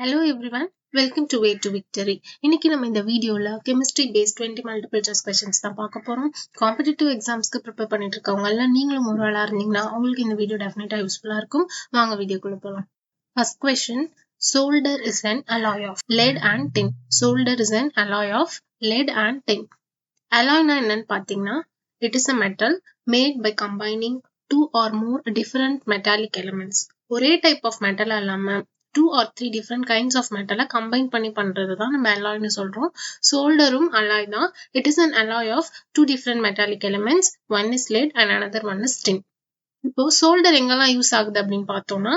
Hello everyone, welcome to Way to Victory. இன்னைக்கு நம்ம இந்த வீடியோல chemistry based 20 multiple choice questions தான் பார்க்க போறோம். காம்படிட்டிவ் எக்ஸாம்ஸ்க்கு ப்ரிப்பேர் பண்ணிட்டு இருக்கவங்க எல்லாம் நீங்களும் ஒரு ஆளா இருந்தீங்கன்னா உங்களுக்கு இந்த வீடியோ டெஃபினட்டா யூஸ்ஃபுல்லா இருக்கும். வாங்க வீடியோக்குள்ள போலாம். First question, solder is an alloy of lead and tin. Solder is an alloy of lead and tin. Alloyனா என்னன்னு பாத்தீங்கன்னா, it is a metal made by combining two or more different metallic elements. ஒரே type of metal இல்லாம 2 or 3 different kinds of metal combine பண்ணி பண்றது தான் நம்ம alloy னு சொல்றோம். Solderum alloy தான். It is an alloy of two different metallic elements. One is lead and another one is tin. இப்போ solder எங்கெல்லாம் யூஸ் ஆகுது அப்படின்னு பார்த்தோம்னா,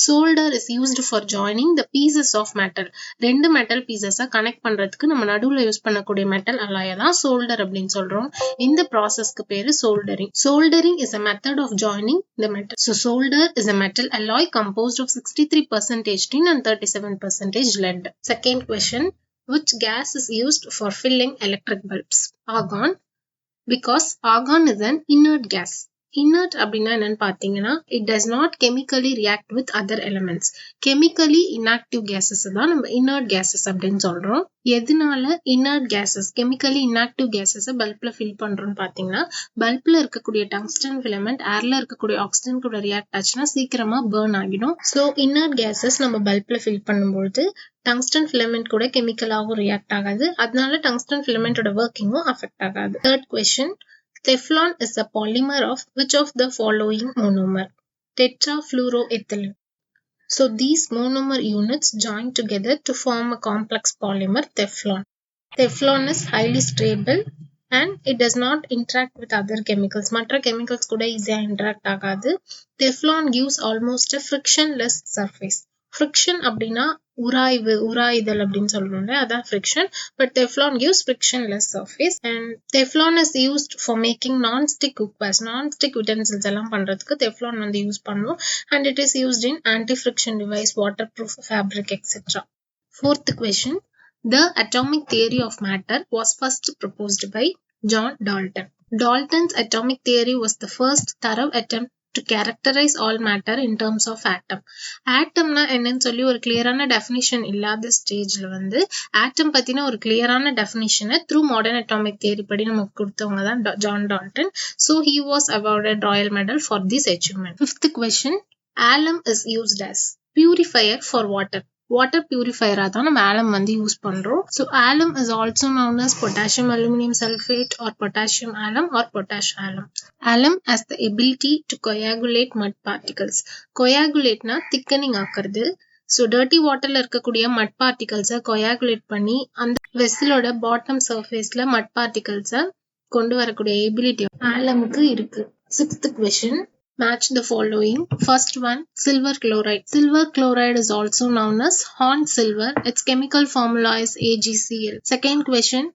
solder is used for joining the pieces of metal. ரெண்டு metal pieces connect பண்றதுக்கு நம்ம நடுவுல use பண்ணக்கூடிய metal alloy தான் solder அப்படின்னு சொல்றோம். இந்த ப்ராசஸ்க்கு பேரு soldering. Soldering is a method of joining the metal. So solder is a metal alloy composed of 63% tin and 37% lead. Second question, which gas is used for filling electric bulbs? Argon, because argon is an inert gas. Inert அப்படின்னா என்னன்னு பாத்தீங்கன்னா, it does not chemically react with other elements. Chemically inactive gases தான் நம்ம inert gases அப்படின்னு சொல்றோம். எதனால inert gases, chemically inactive gases பல்ப்ல fill பண்றோம்னு பாத்தீங்கன்னா, பல்ப்ல இருக்கக்கூடிய tungsten filament airல இருக்கக்கூடிய oxygen கூட react ஆச்சுன்னா சீக்கிரமா burn ஆகிடும். So inert gases நம்ம பல்ப்ல fill பண்ணும்போது tungsten filament கூட chemicalாவும் react ஆகாது. அதனால tungsten filamentோட workingவும் affect ஆகாது. Third question, Teflon is a polymer of which of the following monomer? Tetrafluoroethylene. So these monomer units join together to form a complex polymer Teflon. Teflon is highly stable and it does not interact with other chemicals. மற்ற chemicals கூட easy interact ஆகாது. Teflon gives almost a frictionless surface. Friction அப்படின்னா உராய்தல் அப்படின்னு சொல்றோம்ல, அதான் friction. But Teflon gives frictionless surface and Teflon is used for making non-stick cookwares. Non-stick utensils எல்லாம் பண்றதுக்கு Teflon வந்து யூஸ் பண்ணுவோம். And it is used in anti-friction device, waterproof fabric, etc. Fourth question, the atomic theory of matter was first proposed by John Dalton. Dalton's atomic theory was the first thorough attempt to characterize all matter in terms of atom. Atomனா என்னன்னு சொல்லி ஒரு கிளியரான definition இல்லாத ஸ்டேஜ்ல வந்து ஆட்டம் பத்தின ஒரு கிளியரான டெஃபினிஷனை த்ரூ மாடர்ன் அட்டாமிக் தியரி படி நமக்கு கொடுத்தவங்க தான் John Dalton. So he was awarded Royal Medal for this achievement. Fifth question, alum is used as purifier for water. Water பியூரிஃபையரா தான் நம்ம ஆலம் வந்து யூஸ் பண்றோம். So alum is also known as potassium aluminum sulfate or potassium alum or potash alum. Alum has the ability to coagulate mud particles. Coagulateனா thickening ஆக்குறது. So dirty வாட்டர்ல இருக்கக்கூடிய மட் பார்ட்டிகல்ஸை coagulate பண்ணி அந்த வெசலோட பாட்டம் சர்ஃபேஸ்ல மட் பார்ட்டிகல்ஸை கொண்டு வரக்கூடிய எபிலிட்டி ஆலமுக்கு இருக்கு. Sixth question, match the following. First one, silver chloride. Silver chloride is also known as horn silver. Its chemical formula is AgCl. Second question,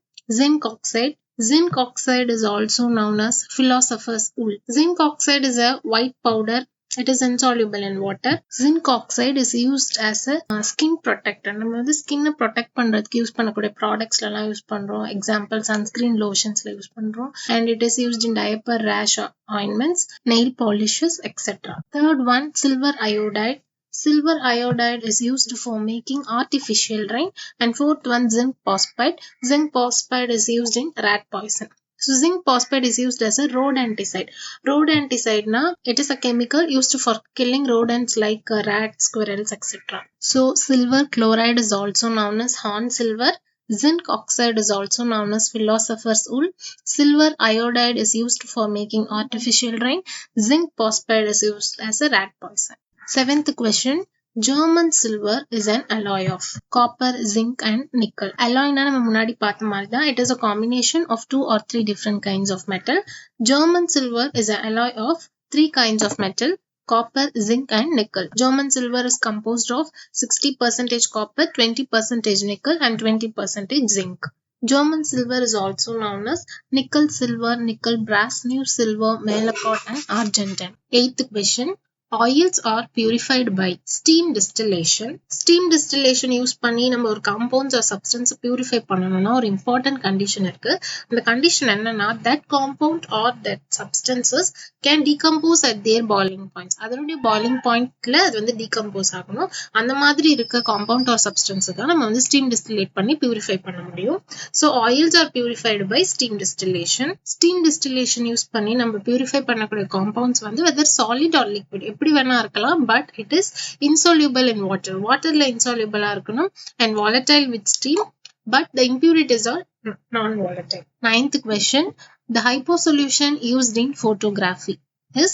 zinc oxide. Zinc oxide is also known as philosopher's wool. Zinc oxide is a white powder. It is insoluble in water. Zinc oxide is used as a skin protector. நம்ம வந்து ஸ்கின்னை protect பண்றதுக்கு use பண்ணக்கூடிய ப்ராடக்ட்ஸ்ல எல்லாம் use பண்றோம். Example sunscreen லோஷன்ஸ்ல use பண்றோம். And it is used in diaper rash ointments, nail polishes, etc. Third one, silver iodide. Silver iodide is used for making artificial rain. And fourth one, zinc phosphide. Zinc phosphide is used in rat poison. So zinc phosphide is used as a rodenticide. Rodenticide na, it is a chemical used for killing rodents like rats, squirrels, etc. So silver chloride is also known as horn silver. Zinc oxide is also known as philosopher's wool. Silver iodide is used for making artificial rain. Zinc phosphide is used as a rat poison. Seventh question, German silver is an alloy of copper, zinc and nickel. Alloy na நம்ம முன்னாடி பார்த்த மாதிரி தான். It is a combination of 2 or 3 different kinds of metal. German silver is an alloy of 3 kinds of metal: copper, zinc and nickel. German silver is composed of 60% copper, 20% nickel and 20% zinc. German silver is also known as nickel silver, nickel brass, new silver, malachite and argentine. Eighth question, oils are purified by steam distillation. Steam distillation use பண்ணி நம்ம ஒரு compounds or substance purify பண்ணணும்னா ஒரு important condition இருக்கு. அந்த condition என்னன்னா, that compound or that substances can decompose at their boiling points. அதனுடைய boiling pointல அது வந்து decompose ஆகணும். அந்த மாதிரி இருக்க compound or substance தான் நம்ம வந்து steam distillate பண்ணி purify பண்ண முடியும். So oils are purified by steam distillation. Steam distillation use பண்ணி நம்ம purify பண்ணக்கூடிய compounds வந்து whether solid or liquid எப்படி வேணா இருக்கலாம், but it is insoluble in water. Waterல insoluble இருக்கணும் and volatile with steam, but the impurities are non-volatile. Ninth question. The hypo solution used in photography is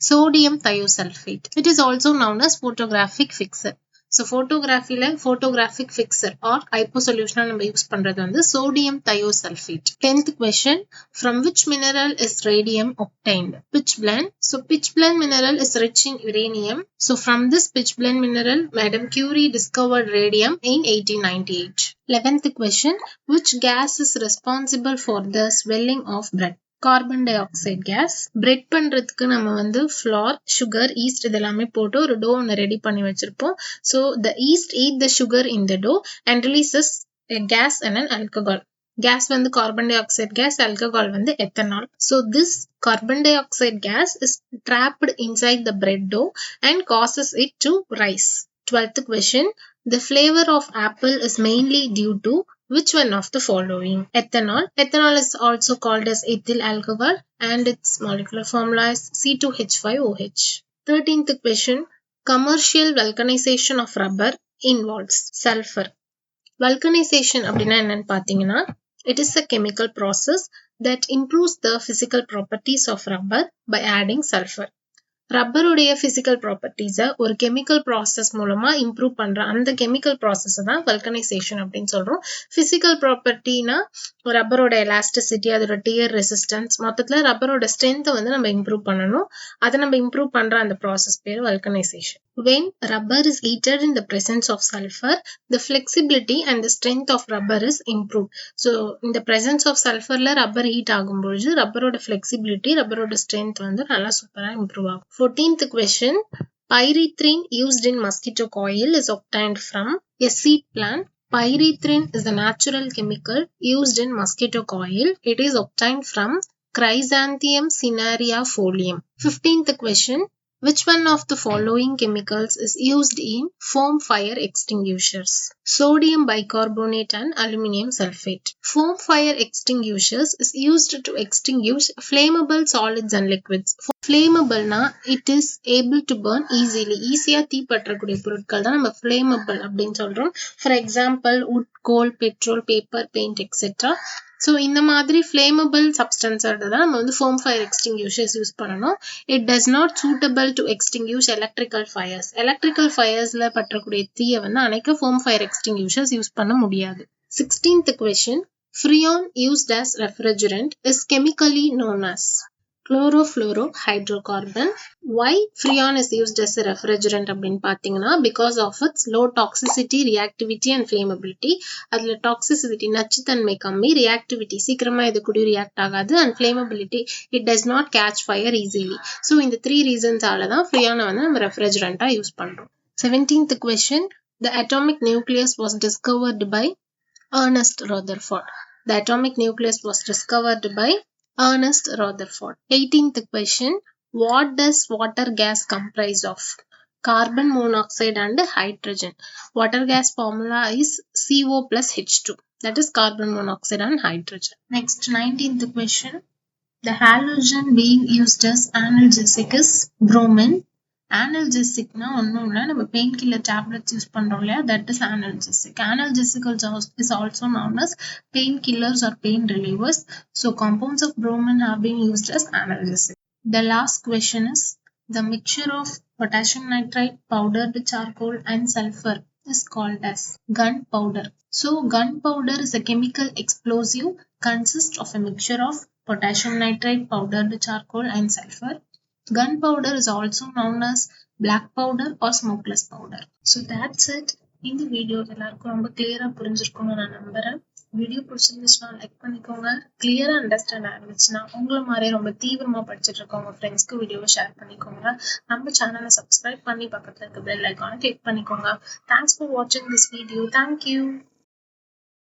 sodium thiosulfate. It is also known as photographic fixer. So photography la photographic fixer or hypo solution நம்ம use பண்றது வந்து sodium thiosulfate. 10th question. From which mineral is radium obtained? Pitchblende. So pitchblende mineral is rich in uranium. So from this pitchblende mineral, Madame Curie discovered radium in 1898. 11th question. Which gas is responsible for the swelling of bread? Carbon dioxide gas. Bread பண்றதுக்கு நம்ம வந்து flower, sugar, east இதெல்லாமே போட்டு ஒரு to ஒன்று ready பண்ணி வச்சிருப்போம். So the yeast eat the sugar in the dough and releases gas and an alcohol. Gas வந்து carbon dioxide gas, alcohol வந்து ethanol. So this carbon dioxide gas is trapped inside the bread dough and causes it to rise. 12th question. The flavor of apple is mainly due to which one of the following? Ethanol. Ethanol is also called as ethyl alcohol and its molecular formula is C2H5OH. 13th question. Commercial vulcanization of rubber involves sulfur. Vulcanization அப்படின்னா என்னன்னு பார்த்தீங்கன்னா, it is a chemical process that improves the physical properties of rubber by adding sulfur. ரப்பருடைய physical ப்ராப்பர்ட்டிஸை ஒரு chemical process மூலமா improve பண்ற அந்த chemical process தான் வல்கனைசேஷன் அப்படின்னு சொல்றோம். பிசிக்கல் ப்ராப்பர்ட்டினா ரப்பரோட எலாஸ்டிசிட்டி, அதோட டியர் ரெசிஸ்டன்ஸ், மொத்தத்துல ரப்பரோட ஸ்ட்ரென்த்தை வந்து நம்ம இம்ப்ரூவ் பண்ணணும். அதை நம்ம இம்ப்ரூவ் பண்ற அந்த ப்ராசஸ் பேர் vulcanisation. When rubber is heated in the presence of sulfur, the flexibility and the strength of rubber is improved. So in the presence of sulfurல rubber heat ஆகும்பொழுது ரப்பரோட flexibility, ரப்பரோட strength வந்து நல்லா சூப்பரா improve ஆகும். 14th question. Pyrethrin used in mosquito coil is obtained from a seed plant. Pyrethrin is a natural chemical used in mosquito coil. It is obtained from Chrysanthemum cinerea folium. 15th question. Which one of the following chemicals is used in foam fire extinguishers? Sodium bicarbonate and aluminum sulfate. Foam fire extinguishers is used to extinguish flammable solids and liquids. Flammable na it is able to burn easily. ஈஸியா தீப்பற்றக்கூடிய பொருட்கள் தான் நம்ம flammable அப்படின்னு சொல்றோம். For example, wood, coal, petrol, paper, paint, etc. So இந்த மாதிரி flammable சப்ஸ்டன்ஸோட தான் நம்ம வந்து ஃபோம் ஃபயர் எக்ஸ்டிங்யூஷர்ஸ் யூஸ் பண்ணணும். It does not suitable to extinguish electrical fires. Electrical ஃபயர்ஸ்ல பற்றக்கூடிய தீயை வந்து அணைக்க ஃபோம் ஃபயர் எக்ஸ்டிங்யூஷர்ஸ் யூஸ் பண்ண முடியாது. 16th question. Freon used as refrigerant is chemically known as chlorofluorohydrocarbon. Why Freon is used as a refrigerant அப்படின்னு பார்த்தீங்கன்னா, because of its low toxicity, reactivity and flammability. அதில் toxicity நச்சுத்தன்மை கம்மி, reactivity சீக்கிரமா இது கூட ரியாக்ட் ஆகாது, and flammability it does not catch fire easily. So இந்த 3 reasons-ஆல தான் Freon வந்து நம்ம refrigerant-ஆ யூஸ் பண்றோம். 17th question. The atomic nucleus was discovered by Ernest Rutherford. The atomic nucleus was discovered by Ernest Rutherford. 18th question. What does water gas comprise of? Carbon monoxide and hydrogen. Water gas formula is CO plus H2. That is carbon monoxide and hydrogen. Next, 19th question. The halogen being used as analgesic is bromine. Analgesic-na ஒன்றும் இல்லை, நம்ம pain killer tablets use பண்ணுறோம் இல்லையா, that is analgesic. Analgesic is also known as painkillers or pain relievers. So compounds of bromine have been used as analgesic. The last question is, the mixture of potassium nitrite, powdered charcoal and sulfur is called as gunpowder. So gunpowder is a chemical explosive, consists of a mixture of potassium nitrite, powdered charcoal and sulfur. Gunpowder is also known as black powder or smokeless powder. So that's it. இந்த video எல்லாருக்கும் ரொம்ப கிளியரா புரிஞ்சிருக்கும்னு நான் நம்புறேன். Video பிடிச்சிருந்துச்சுன்னா like பண்ணிக்கோங்க. கிளியரா அண்டர்ஸ்டாண்ட் ஆகிடுச்சுன்னா உங்களை மாதிரி ரொம்ப தீவிரமா படிச்சுட்டு இருக்கவங்க ஃப்ரெண்ட்ஸ்க்கு வீடியோவை ஷேர் பண்ணிக்கோங்க. நம்ம சேனலை சப்ஸ்கிரைப் பண்ணி பக்கத்துல இருக்க பெல் ஐக்கானை கிளிக் பண்ணிக்கோங்க. தேங்க்ஸ் ஃபார் வாட்சிங் திஸ் வீடியோ. தேங்க்யூ.